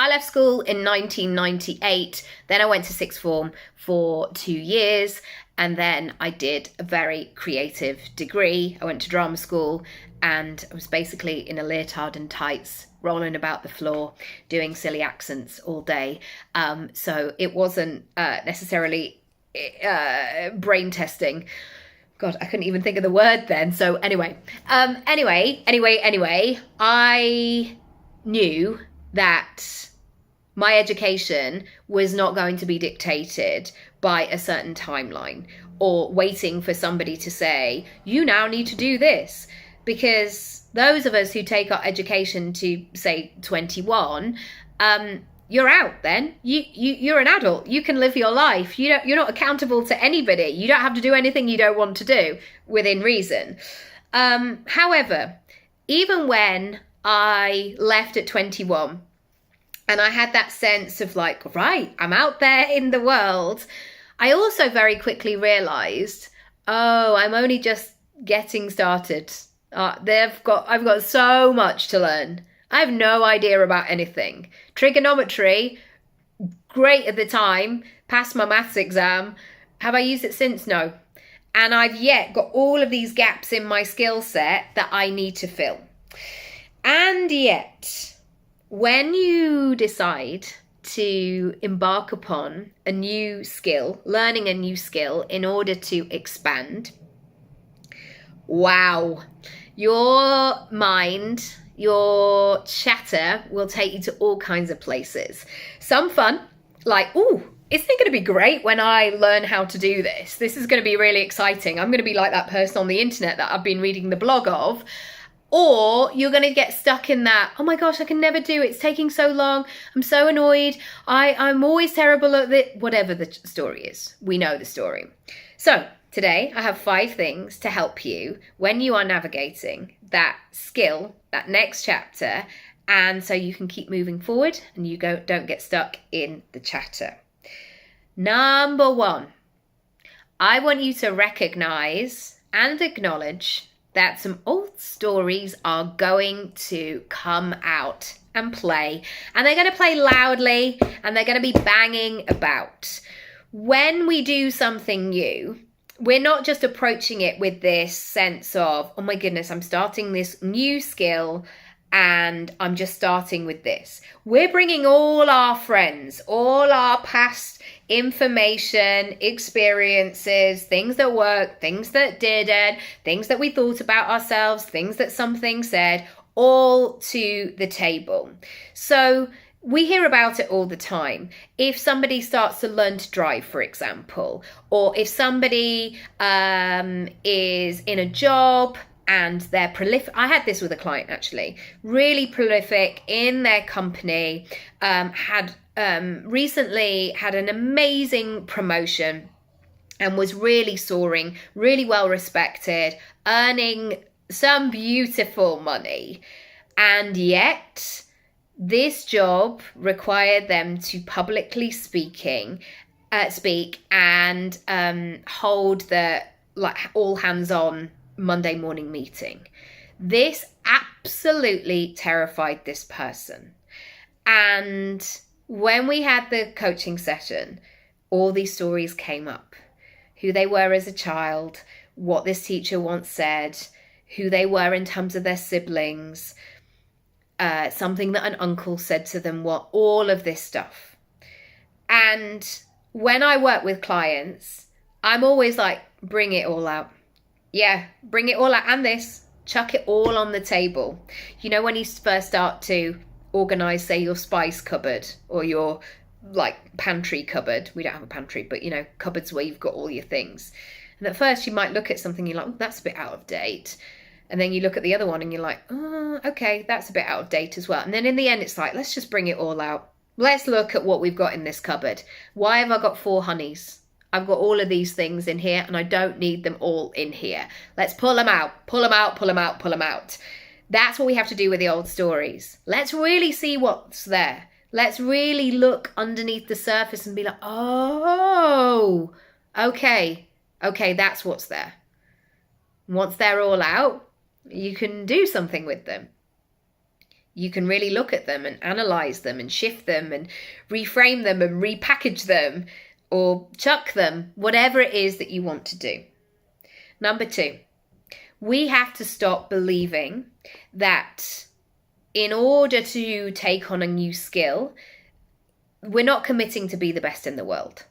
I left school in 1998. Then I went to sixth form for 2 years. And then I did a very creative degree. I went to drama school and I was basically in a leotard and tights, rolling about the floor, doing silly accents all day. So it wasn't necessarily brain testing. God, I couldn't even think of the word then. So anyway, I knew that my education was not going to be dictated by a certain timeline or waiting for somebody to say, you now need to do this. Because those of us who take our education to, say, 21, you're out then. You're an adult. You can live your life. You're not accountable to anybody. You don't have to do anything you don't want to do within reason. However, even when I left at 21 and I had that sense of like, right, I'm out there in the world, I also very quickly realized, oh, I'm only just getting started. I've got so much to learn. I have no idea about anything. Trigonometry, great at the time, passed my maths exam. Have I used it since? No. And I've yet got all of these gaps in my skill set that I need to fill. And yet, when you decide to embark upon a new skill, learning a new skill in order to expand, wow, your mind, your chatter will take you to all kinds of places. Some fun, like, ooh, isn't it going to be great when I learn how to do this? This is going to be really exciting. I'm going to be like that person on the internet that I've been reading the blog of. Or you're going to get stuck in that, oh my gosh, I can never do it. It's taking so long. I'm so annoyed. I'm always terrible at it. Whatever the story is, we know the story. So today I have 5 things to help you when you are navigating that skill, that next chapter, and so you can keep moving forward and you don't get stuck in the chatter. Number 1, I want you to recognize and acknowledge that some old stories are going to come out and play, and they're going to play loudly and they're going to be banging about. When we do something new, we're not just approaching it with this sense of, oh my goodness, I'm starting this new skill and I'm just starting with this. We're bringing all our friends, all our past information, experiences, things that worked, things that didn't, things that we thought about ourselves, things that something said, all to the table. So we hear about it all the time. If somebody starts to learn to drive, for example, or if somebody is in a job and they're prolific. I had this with a client actually, really prolific in their company, had recently had an amazing promotion and was really soaring, really well respected, earning some beautiful money. And yet this job required them to publicly speak and hold the like all hands on Monday morning meeting. This absolutely terrified this person. And when we had the coaching session, all these stories came up. Who they were as a child, what this teacher once said, who they were in terms of their siblings, something that an uncle said to them, what all of this stuff. And when I work with clients, I'm always like, bring it all out. Yeah, bring it all out. And this, chuck it all on the table. You know, when you first start to organize, say, your spice cupboard or your like pantry cupboard. We don't have a pantry, but you know, cupboards where you've got all your things. And at first you might look at something, you're like, oh, that's a bit out of date. And then you look at the other one and you're like, oh, okay, that's a bit out of date as well. And then in the end, it's like, let's just bring it all out. Let's look at what we've got in this cupboard. Why have I got 4 honeys? I've got all of these things in here and I don't need them all in here. Let's pull them out, pull them out, pull them out, pull them out. That's what we have to do with the old stories. Let's really see what's there. Let's really look underneath the surface and be like, oh, okay, that's what's there. Once they're all out, you can do something with them. You can really look at them and analyze them and shift them and reframe them and repackage them or chuck them, whatever it is that you want to do. Number 2, we have to stop believing that in order to take on a new skill, we're not committing to be the best in the world.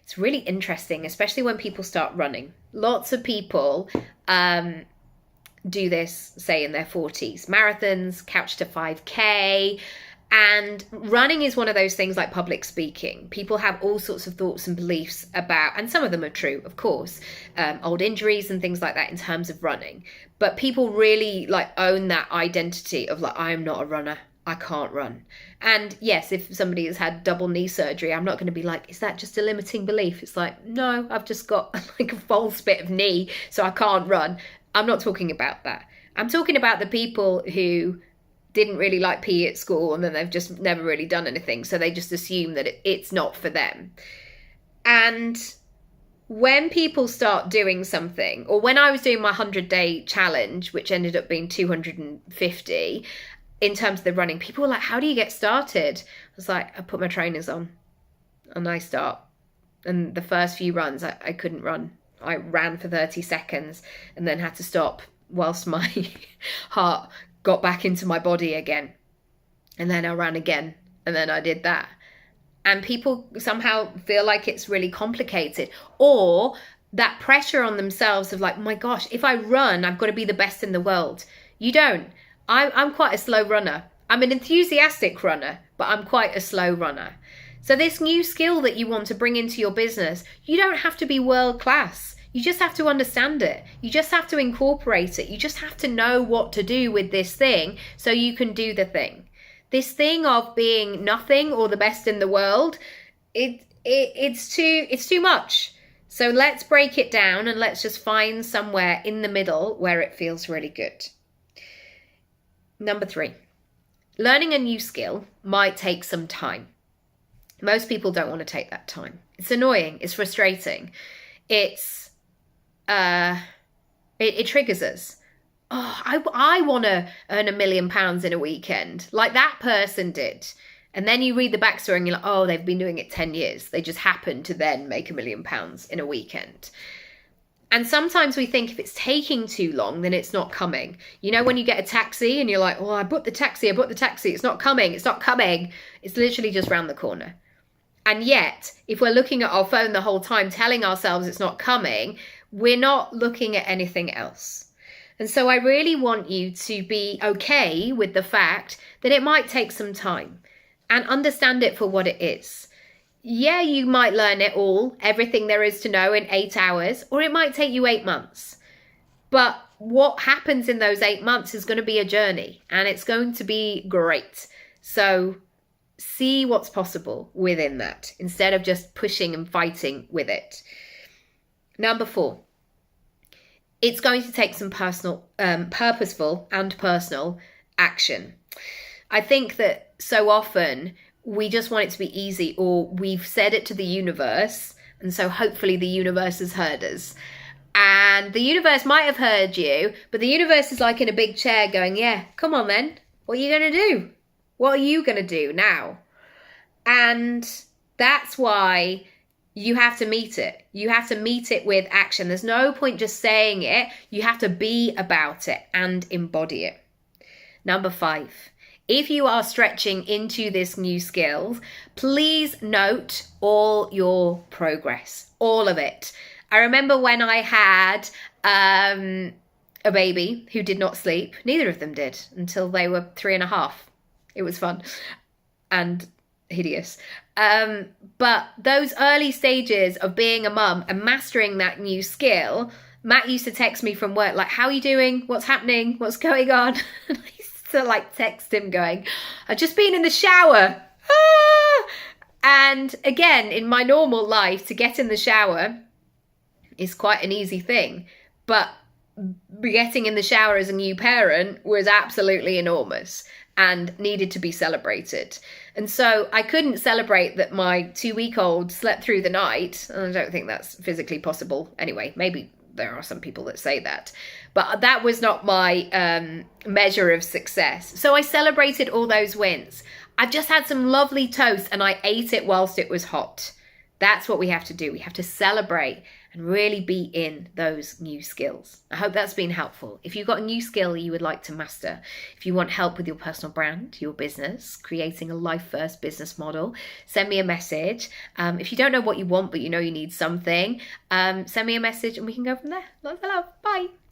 It's really interesting, especially when people start running. Lots of people do this, say, in their 40s. Marathons, couch to 5K. And running is one of those things like public speaking. People have all sorts of thoughts and beliefs about, and some of them are true, of course, old injuries and things like that in terms of running. But people really like own that identity of like, I'm not a runner. I can't run. And yes, if somebody has had double knee surgery, I'm not going to be like, is that just a limiting belief? It's like, no, I've just got like a false bit of knee, so I can't run. I'm not talking about that. I'm talking about the people who didn't really like PE at school and then they've just never really done anything. So they just assume that it's not for them. And when people start doing something, or when I was doing my 100-day challenge, which ended up being 250, in terms of the running, people were like, how do you get started? I was like, I put my trainers on and I start. And the first few runs, I couldn't run. I ran for 30 seconds and then had to stop whilst my heart got back into my body again. And then I ran again. And then I did that. And people somehow feel like it's really complicated, or that pressure on themselves of like, my gosh, if I run, I've got to be the best in the world. You don't. I'm quite a slow runner. I'm an enthusiastic runner, but I'm quite a slow runner. So this new skill that you want to bring into your business, you don't have to be world class. You just have to understand it. You just have to incorporate it. You just have to know what to do with this thing so you can do the thing. This thing of being nothing or the best in the world, it's too much. So let's break it down and let's just find somewhere in the middle where it feels really good. Number 3, learning a new skill might take some time. Most people don't want to take that time. It's annoying. It's frustrating. It triggers us. Oh, I want to earn £1 million in a weekend, like that person did. And then you read the backstory and you're like, oh, they've been doing it 10 years. They just happened to then make £1 million in a weekend. And sometimes we think if it's taking too long, then it's not coming. You know, when you get a taxi and you're like, oh, I booked the taxi. It's not coming. It's literally just round the corner. And yet, if we're looking at our phone the whole time, telling ourselves it's not coming, we're not looking at anything else. And so I really want you to be okay with the fact that it might take some time and understand it for what it is. Yeah, you might learn it all, everything there is to know in 8 hours, or it might take you 8 months. But what happens in those 8 months is going to be a journey, and it's going to be great. So see what's possible within that instead of just pushing and fighting with it. Number 4, it's going to take some purposeful and personal action. I think that so often we just want it to be easy, or we've said it to the universe, and so hopefully the universe has heard us. And the universe might have heard you, but the universe is like in a big chair going, yeah, come on then, what are you going to do? What are you going to do now? And that's why you have to meet it. You have to meet it with action. There's no point just saying it. You have to be about it and embody it. Number 5. If you are stretching into this new skill, please note all your progress, all of it. I remember when I had a baby who did not sleep. Neither of them did until they were 3.5. It was fun and hideous. But those early stages of being a mum and mastering that new skill, Matt used to text me from work like, how are you doing? What's happening? What's going on? To like text him going, I've just been in the shower. And again, in my normal life, to get in the shower is quite an easy thing, but getting in the shower as a new parent was absolutely enormous and needed to be celebrated. And so I couldn't celebrate that my 2-week-old slept through the night. I don't think that's physically possible anyway, maybe there are some people that say that, but that was not my measure of success. So I celebrated all those wins. I've just had some lovely toast and I ate it whilst it was hot. That's what we have to do. We have to celebrate and really be in those new skills. I hope that's been helpful. If you've got a new skill you would like to master, if you want help with your personal brand, your business, creating a life first business model, send me a message. If you don't know what you want, but you know you need something, send me a message and we can go from there. Lots of love. Bye.